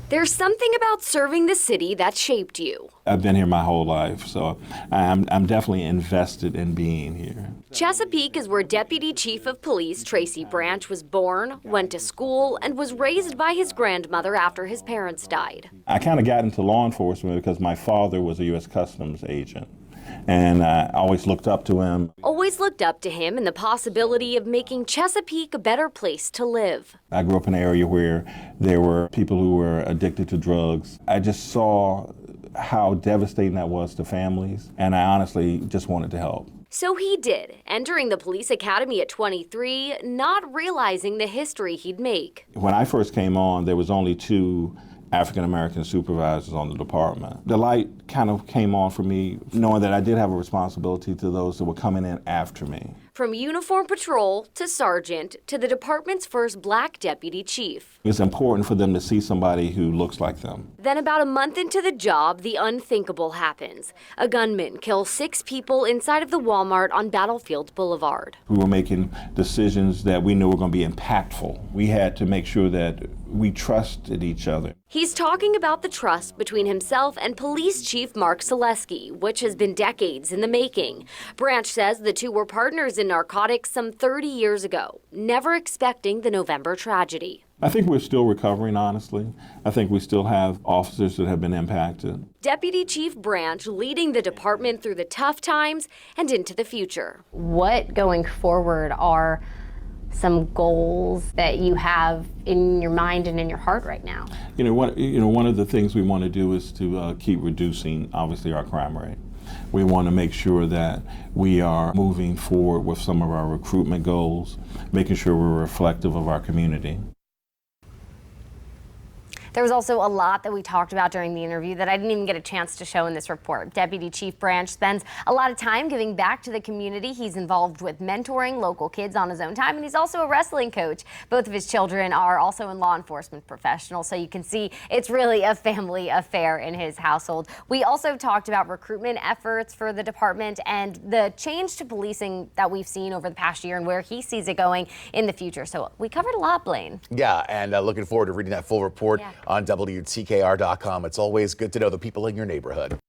There's something about serving the city that shaped you. I've been here my whole life, so I'm definitely invested in being here. Chesapeake is where Deputy Chief of Police Tracy Branch was born, went to school, and was raised by his grandmother after his parents died. I kind of got into law enforcement because my father was a U.S. Customs agent, and I always looked up to him. Always looked up to him and the possibility of making Chesapeake a better place to live. I grew up in an area where there were people who were addicted to drugs. I just saw how devastating that was to families, and I honestly just wanted to help. So he did, entering the police academy at 23, not realizing the history he'd make. When I first came on, there was only 2 African-American supervisors on the department. The light kind of came on for me, knowing that I did have a responsibility to those that were coming in after me. From uniform patrol to sergeant to the department's first black deputy chief. It's important for them to see somebody who looks like them. Then about a month into the job, the unthinkable happens. A gunman kills 6 people inside of the Walmart on Battlefield Boulevard. We were making decisions that we knew were going to be impactful. We had to make sure that we trusted each other. He's talking about the trust between himself and Police Chief Mark Selesky, which has been decades in the making. Branch says the two were partners in narcotics some 30 years ago, never expecting the November tragedy. I think we're still recovering, honestly. I think we still have officers that have been impacted. Deputy Chief Branch leading the department through the tough times and into the future. What going forward are some goals that you have in your mind and in your heart right now? One of the things we want to do is to keep reducing, obviously, our crime rate. We want to make sure that we are moving forward with some of our recruitment goals, making sure we're reflective of our community. There was also a lot that we talked about during the interview that I didn't even get a chance to show in this report. Deputy Chief Branch spends a lot of time giving back to the community. He's involved with mentoring local kids on his own time, and he's also a wrestling coach. Both of his children are also in law enforcement professionals, so you can see it's really a family affair in his household. We also talked about recruitment efforts for the department and the change to policing that we've seen over the past year and where he sees it going in the future. So we covered a lot, Blaine. Yeah, and looking forward to reading that full report on WTKR.com. It's always good to know the people in your neighborhood.